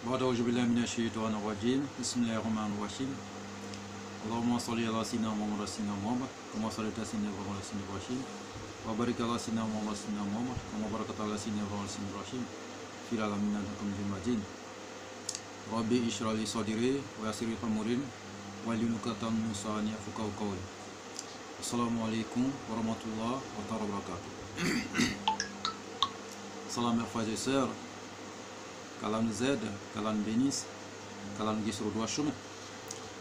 أعوذ بالله من الشيطان الرجيم بسم الله الرحمن الرحيم اللهم صل على سيدنا محمد سيدنا محمد كما صليت على سيدنا إبراهيم سيدنا إبراهيم وبارك على سيدنا محمد سيدنا محمد كما باركت على سيدنا إبراهيم سيدنا إبراهيم في العالمين إنك حميد مجيد ربي اشرح لي صدري ويسر لي أمري واحلل عقدة من لساني يفقهوا قولي السلام عليكم ورحمة الله وبركاته. Salam mes frères et sœurs, qu'Allah nous aide, qu'Allah nous bénisse, qu'Allah nous guide sur le droit chemin,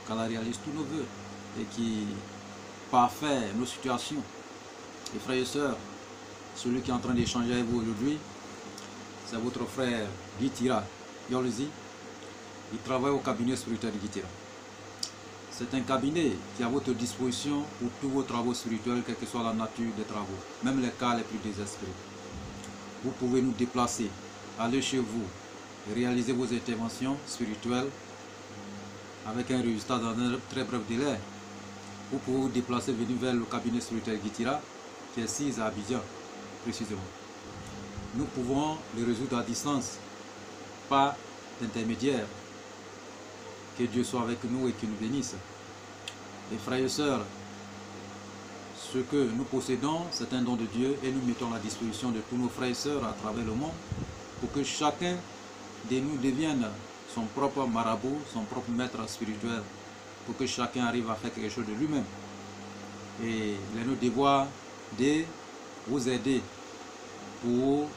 qu'Allah réalise tous nos vœux et qui parfait nos situations. Et frères et sœurs, celui qui est en train d'échanger avec vous aujourd'hui, c'est votre frère Gitira Yolzi. Il travaille au cabinet spirituel de Gitira. C'est un cabinet qui est à votre disposition pour tous vos travaux spirituels, quelle que soit la nature des travaux, même les cas les plus désespérés. Vous pouvez nous déplacer, aller chez vous, réaliser vos interventions spirituelles avec un résultat dans un très bref délai. Vous pouvez vous déplacer, venir vers le cabinet spirituel Gitira, qui est 6 à Abidjan, précisément. Nous pouvons le résoudre à distance, pas d'intermédiaire. Que Dieu soit avec nous et qu'il nous bénisse. Les frères et sœurs, ce que nous possédons, c'est un don de Dieu et nous mettons à la disposition de tous nos frères et sœurs à travers le monde pour que chacun de nous devienne son propre marabout, son propre maître spirituel, pour que chacun arrive à faire quelque chose de lui-même. Et il est notre devoir de vous aider pour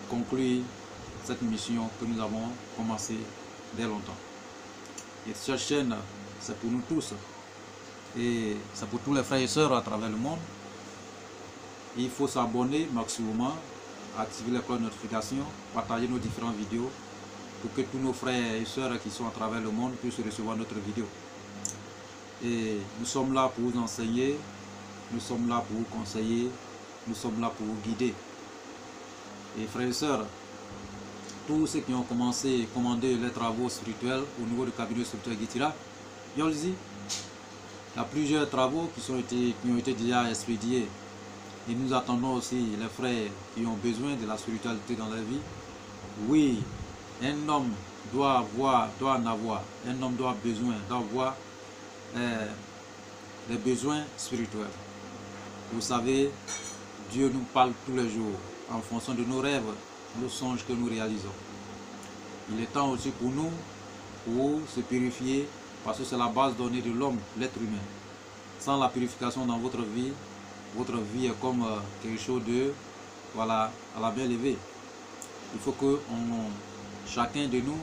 conclure cette mission que nous avons commencée dès longtemps. Et cette chaîne, c'est pour nous tous. Et c'est pour tous les frères et sœurs à travers le monde. Il faut s'abonner maximum, activer les cloches de notification, partager nos différentes vidéos pour que tous nos frères et sœurs qui sont à travers le monde puissent recevoir notre vidéo. Et nous sommes là pour vous enseigner, nous sommes là pour vous conseiller, nous sommes là pour vous guider. Et frères et sœurs, tous ceux qui ont commencé à commander les travaux spirituels au niveau du cabinet spirituel Gitira, il y a plusieurs travaux qui ont été déjà expédiés. Et nous attendons aussi les frères qui ont besoin de la spiritualité dans leur vie. Oui, un homme doit en avoir. Un homme doit avoir les besoins spirituels. Vous savez, Dieu nous parle tous les jours en fonction de nos rêves, nos songes que nous réalisons. Il est temps aussi pour nous, pour se purifier, parce que c'est la base donnée de l'homme, l'être humain. Sans la purification dans votre vie est comme quelque chose de, voilà, à la main levée. Il faut que chacun de nous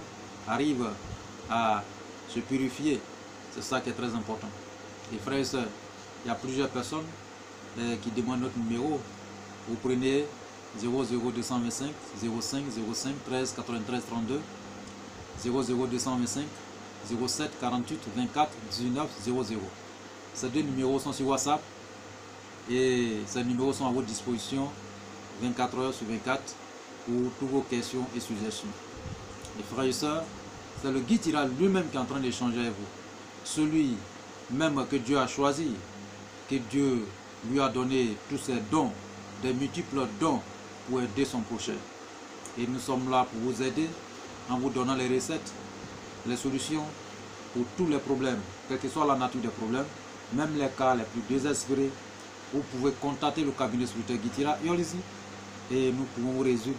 arrive à se purifier. C'est ça qui est très important. Et frères et sœurs, il y a plusieurs personnes qui demandent notre numéro. Vous prenez 00225 05 05 13 93 32 00225 07 48 24 19 00. Ces deux numéros sont sur WhatsApp et ces numéros sont à votre disposition 24 heures sur 24 pour toutes vos questions et suggestions. Les frères et sœurs, c'est le Gitira lui-même qui est en train d'échanger avec vous. Celui même que Dieu a choisi, que Dieu lui a donné tous ses dons, des multiples dons pour aider son prochain. Et nous sommes là pour vous aider en vous donnant les recettes, les solutions pour tous les problèmes, quelle que soit la nature des problèmes, même les cas les plus désespérés. Vous pouvez contacter le cabinet spirituel Gitira et nous pouvons vous résoudre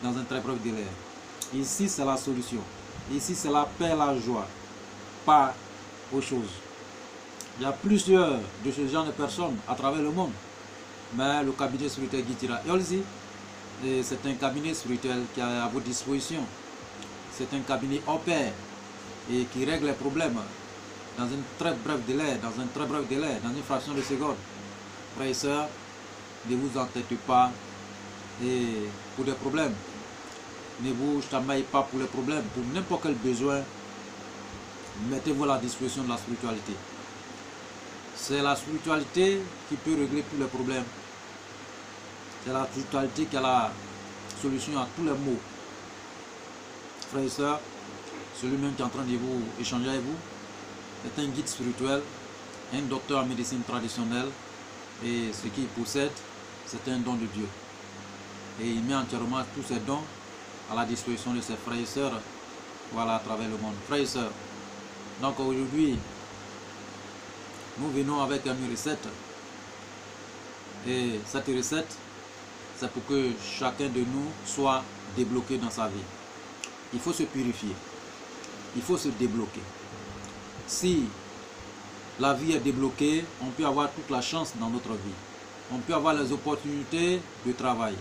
dans un très bref délai. Ici, c'est la solution. Ici, c'est la paix, la joie, pas autre chose. Il y a plusieurs de ce genre de personnes à travers le monde, mais le cabinet spirituel Gitira c'est un cabinet spirituel qui est à votre disposition. C'est un cabinet hors pair et qui règle les problèmes dans un très bref délai, dans une fraction de seconde. Frères et sœurs, ne vous entêtez pas pour des problèmes. Ne vous chamaillez pas pour les problèmes. Pour n'importe quel besoin, mettez-vous à la disposition de la spiritualité. C'est la spiritualité qui peut régler tous les problèmes. C'est la spiritualité qui a la solution à tous les maux. Frères et sœurs, celui-même qui est en train de vous échanger avec vous est un guide spirituel, un docteur en médecine traditionnelle, et ce qu'il possède, c'est un don de Dieu. Et il met entièrement tous ses dons à la disposition de ses frères et sœurs voilà, à travers le monde. Frères et sœurs, donc aujourd'hui, nous venons avec une recette. Et cette recette, c'est pour que chacun de nous soit débloqué dans sa vie. Il faut se purifier. Il faut se débloquer. Si la vie est débloquée, on peut avoir toute la chance dans notre vie. On peut avoir les opportunités de travail,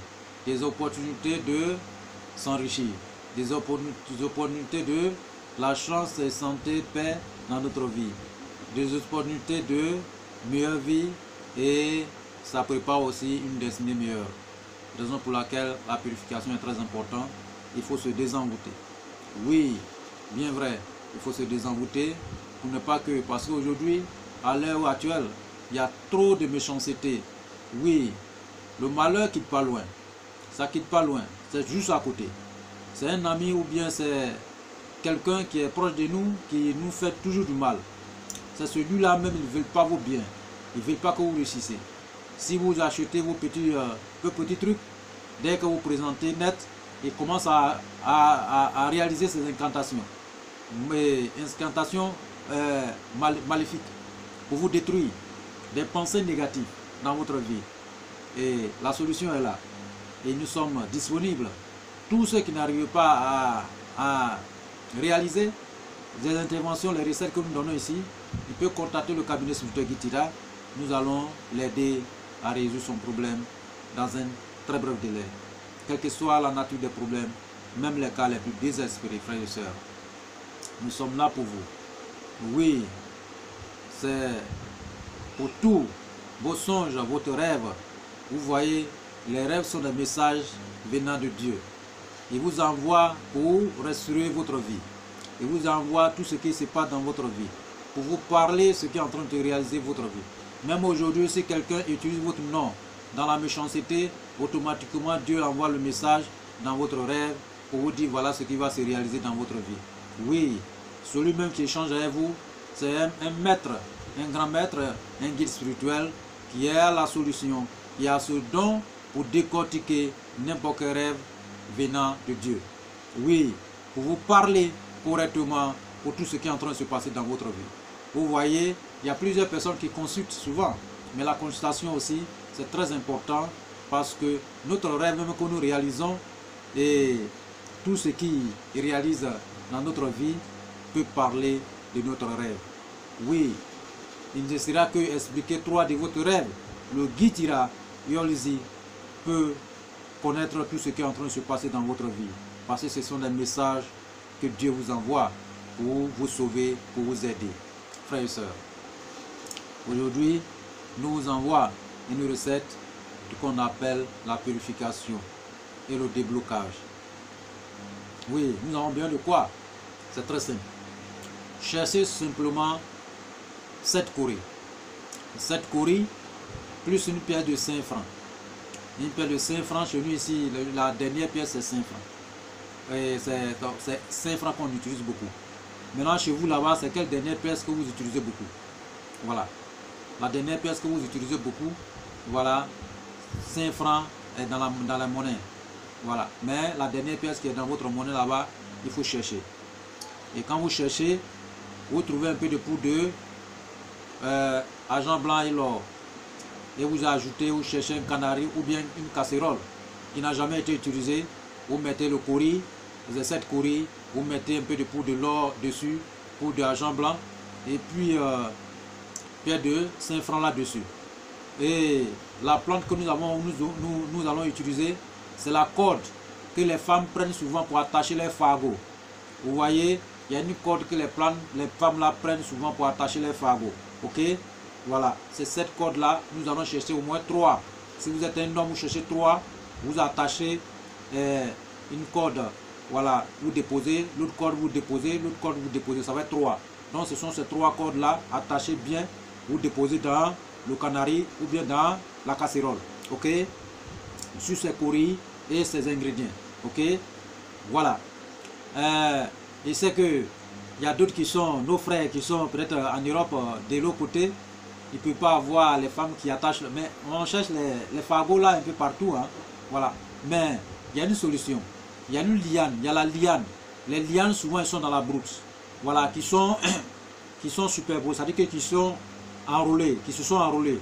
des opportunités de s'enrichir, des opportunités de la chance, et santé, paix dans notre vie, des opportunités de meilleure vie, et ça prépare aussi une destinée meilleure. Raison pour laquelle la purification est très importante. Il faut se désenvoûter. Oui, bien vrai, il faut se désenvoûter pour ne pas que, parce qu'aujourd'hui, à l'heure actuelle, il y a trop de méchanceté. Oui, le malheur quitte pas loin. Ça quitte pas loin, c'est juste à côté. C'est un ami ou bien c'est quelqu'un qui est proche de nous, qui nous fait toujours du mal. C'est celui-là même, ils ne veulent pas vos biens. Ils ne veulent pas que vous réussissez. Si vous achetez vos petits trucs, dès que vous présentez net, il commence à réaliser ces incantations. Mais incantations maléfiques pour vous détruire, des pensées négatives dans votre vie. Et la solution est là. Et nous sommes disponibles. Tous ceux qui n'arrivent pas à réaliser des interventions, les recettes que nous donnons ici, il peut contacter le cabinet spirituel Guitira. Nous allons l'aider à résoudre son problème dans un très bref délai. Quelle que soit la nature des problèmes, même les cas les plus désespérés, frères et sœurs, nous sommes là pour vous. Oui, c'est pour tous vos songes, votre rêve. Vous voyez, les rêves sont des messages venant de Dieu. Il vous envoie pour restaurer votre vie. Il vous envoie tout ce qui se passe dans votre vie, pour vous parler ce qui est en train de réaliser votre vie. Même aujourd'hui, si quelqu'un utilise votre nom dans la méchanceté, automatiquement Dieu envoie le message dans votre rêve pour vous dire voilà ce qui va se réaliser dans votre vie. Oui, celui même qui échange avec vous, c'est un maître, un grand maître, un guide spirituel qui a la solution, qui a ce don pour décortiquer n'importe quel rêve venant de Dieu. Oui, pour vous parler correctement pour tout ce qui est en train de se passer dans votre vie. Vous voyez, il y a plusieurs personnes qui consultent souvent, mais la consultation aussi, c'est très important parce que notre rêve même que nous réalisons et tout ce qui réalise dans notre vie peut parler de notre rêve. Oui, il ne sera que expliquer 3 de votre rêve. Le Guitira Yolzi peut connaître tout ce qui est en train de se passer dans votre vie parce que ce sont des messages que Dieu vous envoie pour vous sauver, pour vous aider. Frères et sœurs, aujourd'hui, nous vous envoie une recette qu'on appelle la purification et le déblocage. Oui, nous avons bien de quoi. C'est très simple. Cherchez simplement 7 courriers. 7 courriers plus une pièce de 5 francs. Une pièce de 5 francs, chez nous ici, la dernière pièce c'est 5 francs. Et c'est 5 francs qu'on utilise beaucoup. Maintenant chez vous là-bas, c'est quelle dernière pièce que vous utilisez beaucoup? Voilà. La dernière pièce que vous utilisez beaucoup, voilà, 5 francs est dans la monnaie. Voilà. Mais la dernière pièce qui est dans votre monnaie là-bas, il faut chercher. Et quand vous cherchez, vous trouvez un peu de poudre de argent blanc et l'or. Et vous ajoutez, vous cherchez un canari ou bien une casserole qui n'a jamais été utilisée. Vous mettez le courrier, vous avez 7 courriers, vous mettez un peu de poudre de l'or dessus, poudre d'argent blanc, et puis pierre de 5 francs là-dessus. Et la plante que nous allons utiliser, c'est la corde que les femmes prennent souvent pour attacher les fagots. Vous voyez, il y a une corde que les femmes là prennent souvent pour attacher les fagots. Ok? Voilà, c'est cette corde là, nous allons chercher au moins 3. Si vous êtes un homme, vous cherchez 3, vous attachez une corde, voilà, vous déposez, l'autre corde vous déposez, l'autre corde vous déposez, ça va être 3. Donc ce sont ces 3 cordes là, attachées bien, vous déposez dans le canari ou bien dans la casserole, ok, sur ces courriers et ces ingrédients, ok, voilà. Je sais que il y a d'autres qui sont, nos frères qui sont peut-être en Europe de l'autre côté, ils ne peuvent pas avoir les femmes qui attachent, mais on cherche les fagots là un peu partout, hein, voilà. Mais il y a une solution, il y a une liane, il y a la liane. Les lianes, souvent, elles sont dans la brousse. Voilà, qui sont superposées, c'est-à-dire qui sont enroulées, qui se sont enroulées.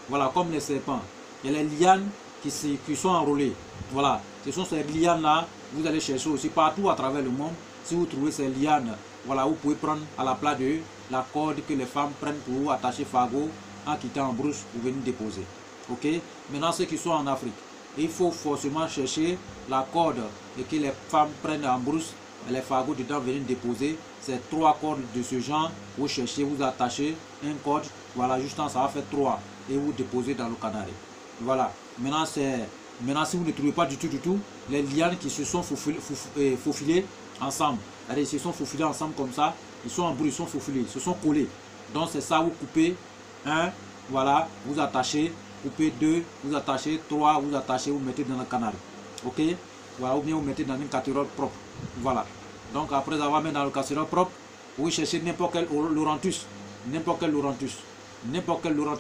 Voilà, comme les serpents. Il y a les lianes qui sont enroulées. Voilà, ce sont ces lianes-là, vous allez chercher aussi partout à travers le monde. Si vous trouvez ces lianes, voilà, vous pouvez prendre à la place de la corde que les femmes prennent pour attacher fagot en quittant en brousse pour venir déposer. Ok? Maintenant, ceux qui sont en Afrique, il faut forcément chercher la corde et que les femmes prennent en brousse et les fagots dedans venir déposer. C'est 3 cordes de ce genre. Vous cherchez, vous attachez une corde, voilà, justement ça va faire 3 et vous déposez dans le canari. Voilà. Maintenant, si vous ne trouvez pas du tout, les lianes qui se sont faufilées ensemble, allez, ils se sont faufilés ensemble comme ça, ils sont en brousse, ils sont faufilés, ils se sont collés. Donc c'est ça, vous coupez 1, voilà, vous attachez, coupez 2, vous attachez 3, vous attachez, vous mettez dans le canari. Ok? Voilà, ou bien vous mettez dans une casserole propre. Voilà. Donc après avoir mis dans le casserole propre, vous cherchez n'importe quel laurantus, n'importe quel laurantus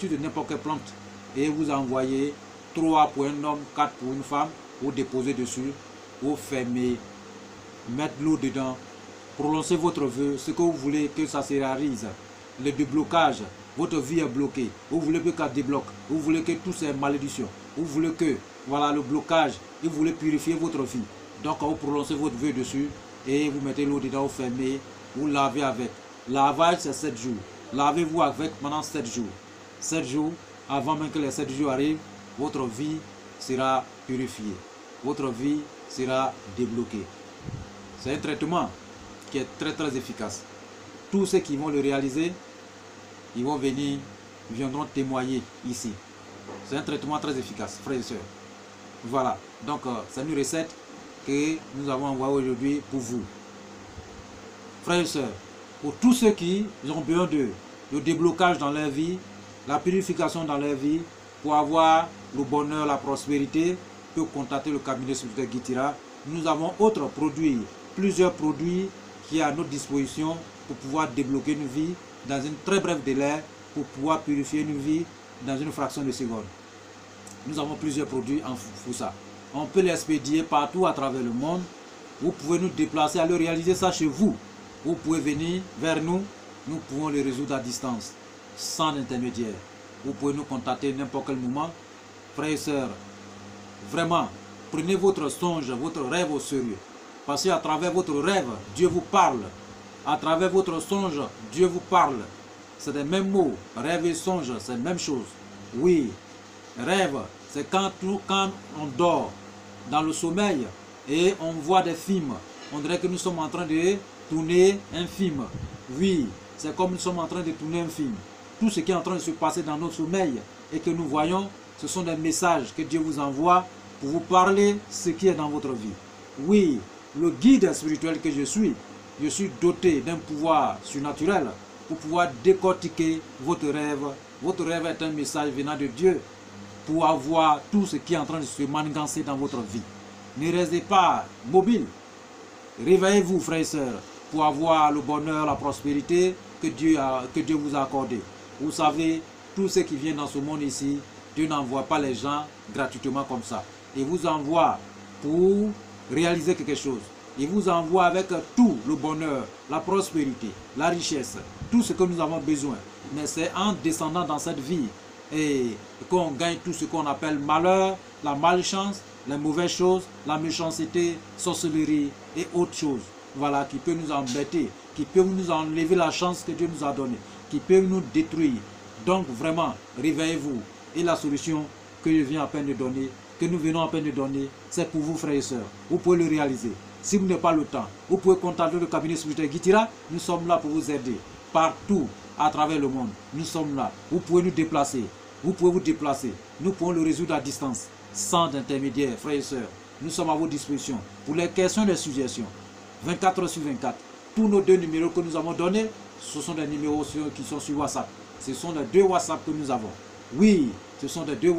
de n'importe quelle plante. Et vous envoyez 3 pour un homme, 4 pour une femme, vous déposez dessus, vous fermez, mettre l'eau dedans, prononcez votre vœu, ce que vous voulez que ça se réalise. Le déblocage, votre vie est bloquée, vous voulez que ça débloque, vous voulez que toutes ces malédictions, vous voulez que, voilà, le blocage, et vous voulez purifier votre vie. Donc vous prononcez votre vœu dessus, et vous mettez l'eau dedans, vous fermez, vous lavez avec. Lavage c'est 7 jours. Lavez-vous avec pendant 7 jours. 7 jours, avant même que les 7 jours arrivent, votre vie sera purifiée. Votre vie sera débloquée. C'est un traitement qui est très efficace. Tous ceux qui vont le réaliser, ils viendront témoigner ici. C'est un traitement très efficace, frères et sœurs. Voilà, donc c'est une recette que nous avons envoyée aujourd'hui pour vous. Frères et sœurs, pour tous ceux qui ont besoin de déblocage dans leur vie, la purification dans leur vie, pour avoir le bonheur, la prospérité, peut contacter le cabinet spirituel Guitira. Nous avons autres produits, plusieurs produits qui sont à notre disposition pour pouvoir débloquer une vie dans un très bref délai, pour pouvoir purifier une vie dans une fraction de seconde. Nous avons plusieurs produits pour ça. On peut les expédier partout à travers le monde. Vous pouvez nous déplacer, aller réaliser ça chez vous. Vous pouvez venir vers nous. Nous pouvons les résoudre à distance, sans intermédiaire. Vous pouvez nous contacter n'importe quel moment. Frères et sœurs, vraiment, prenez votre songe, votre rêve au sérieux. Parce qu'à travers votre rêve, Dieu vous parle. À travers votre songe, Dieu vous parle. C'est les mêmes mots. Rêve et songe, c'est la même chose. Oui, rêve, c'est quand on dort dans le sommeil et on voit des films. On dirait que nous sommes en train de tourner un film. Oui, c'est comme nous sommes en train de tourner un film. Tout ce qui est en train de se passer dans notre sommeil et que nous voyons, ce sont des messages que Dieu vous envoie pour vous parler ce qui est dans votre vie. Oui, le guide spirituel que je suis doté d'un pouvoir surnaturel pour pouvoir décortiquer votre rêve. Votre rêve est un message venant de Dieu pour avoir tout ce qui est en train de se manigancer dans votre vie. Ne restez pas mobile. Réveillez-vous, frères et sœurs, pour avoir le bonheur, la prospérité que Dieu vous a accordé. Vous savez, tout ce qui vient dans ce monde ici, Dieu n'envoie pas les gens gratuitement comme ça. Il vous envoie pour réaliser quelque chose. Il vous envoie avec tout le bonheur, la prospérité, la richesse, tout ce que nous avons besoin. Mais c'est en descendant dans cette vie et qu'on gagne tout ce qu'on appelle malheur, la malchance, les mauvaises choses, la méchanceté, sorcellerie et autres choses. Voilà, qui peut nous embêter, qui peut nous enlever la chance que Dieu nous a donnée, qui peut nous détruire. Donc vraiment, réveillez-vous. Et la solution que je viens à peine de donner, que nous venons à peine de donner, c'est pour vous, frères et sœurs. Vous pouvez le réaliser. Si vous n'avez pas le temps, vous pouvez contacter le cabinet spirituel Guitira. Nous sommes là pour vous aider. Partout à travers le monde, nous sommes là. Vous pouvez nous déplacer. Vous pouvez vous déplacer. Nous pouvons le résoudre à distance, sans intermédiaire, frères et sœurs. Nous sommes à vos dispositions. Pour les questions et suggestions, 24 heures sur 24. Tous nos 2 numéros que nous avons donnés, ce sont des numéros qui sont sur WhatsApp. Ce sont les 2 WhatsApp que nous avons. Oui, ce sont les 2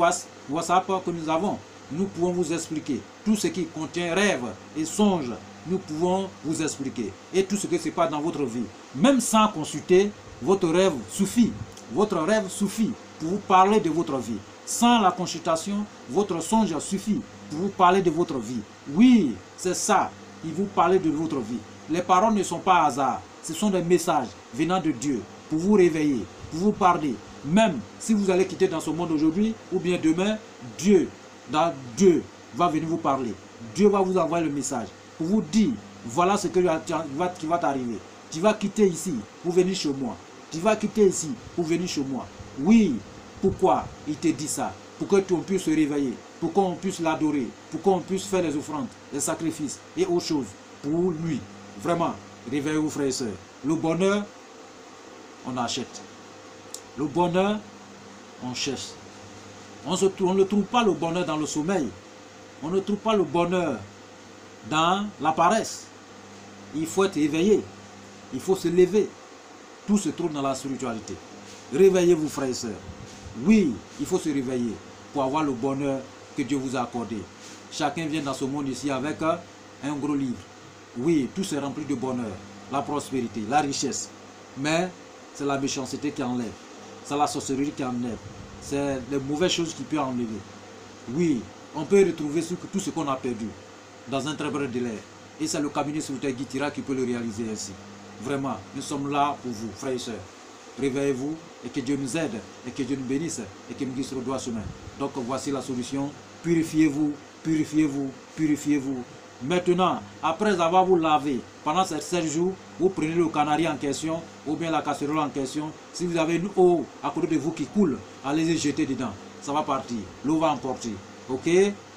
WhatsApp que nous avons. Nous pouvons vous expliquer tout ce qui contient rêve et songe. Nous pouvons vous expliquer. Et tout ce qui se passe dans votre vie. Même sans consulter, votre rêve suffit. Votre rêve suffit pour vous parler de votre vie. Sans la consultation, votre songe suffit pour vous parler de votre vie. Oui, c'est ça. Il vous parle de votre vie. Les paroles ne sont pas hasard. Ce sont des messages venant de Dieu pour vous réveiller, pour vous parler. Même si vous allez quitter dans ce monde aujourd'hui ou bien demain, Dieu va venir vous parler. Dieu va vous envoyer le message pour vous dire, voilà ce qui va t'arriver. Tu vas quitter ici pour venir chez moi. Tu vas quitter ici pour venir chez moi. Oui, pourquoi il te dit ça? Pour que tu puisses se réveiller, pour qu'on puisse l'adorer, pour qu'on puisse faire les offrandes, les sacrifices et autres choses pour lui. Vraiment, réveillez-vous frères et sœurs. Le bonheur, on achète. Le bonheur, on cherche. On ne trouve pas le bonheur dans le sommeil. On ne trouve pas le bonheur dans la paresse. Il faut être éveillé. Il faut se lever. Tout se trouve dans la spiritualité. Réveillez-vous frères et sœurs. Oui, il faut se réveiller pour avoir le bonheur que Dieu vous a accordé. Chacun vient dans ce monde ici avec un gros livre. Oui, tout c'est rempli de bonheur, la prospérité, la richesse. Mais c'est la méchanceté qui enlève. C'est la sorcellerie qui enlève. C'est les mauvaises choses qui peuvent enlever. Oui, on peut retrouver tout ce qu'on a perdu dans un très bref délai. Et c'est le cabinet Sauveteur Guy Tira qui peut le réaliser ainsi. Vraiment, nous sommes là pour vous, frères et sœurs. Réveillez-vous et que Dieu nous aide et que Dieu nous bénisse et que nous guide sur le droit chemin. Donc voici la solution. Purifiez-vous, purifiez-vous, purifiez-vous. Maintenant, après avoir vous lavé pendant ces 7 jours, vous prenez le canari en question ou bien la casserole en question. Si vous avez une eau à côté de vous qui coule, allez-y jeter dedans. Ça va partir. L'eau va emporter. Ok?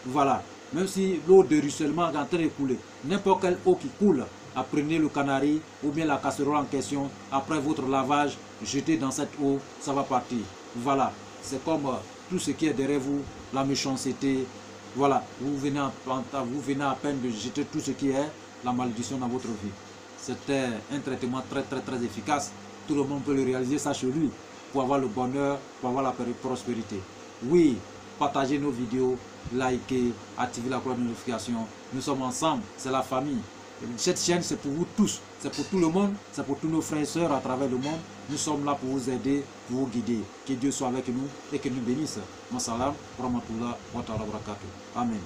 Voilà. Même si l'eau de ruissellement est en train de couler, n'importe quelle eau qui coule, apprenez le canari ou bien la casserole en question. Après votre lavage, jetez dans cette eau, ça va partir. Voilà. C'est comme tout ce qui est derrière vous, la méchanceté. Voilà, vous venez à peine de jeter tout ce qui est la malédiction dans votre vie. C'était un traitement très efficace. Tout le monde peut le réaliser ça chez lui pour avoir le bonheur, pour avoir la prospérité. Oui, partagez nos vidéos, likez, activez la cloche de notification. Nous sommes ensemble, c'est la famille. Cette chaîne, c'est pour vous tous, c'est pour tout le monde, c'est pour tous nos frères et sœurs à travers le monde. Nous sommes là pour vous aider, pour vous guider. Que Dieu soit avec nous et que nous bénisse. Wa salam, wa rahmatullah, wa ta'ala barakatuh. Amen.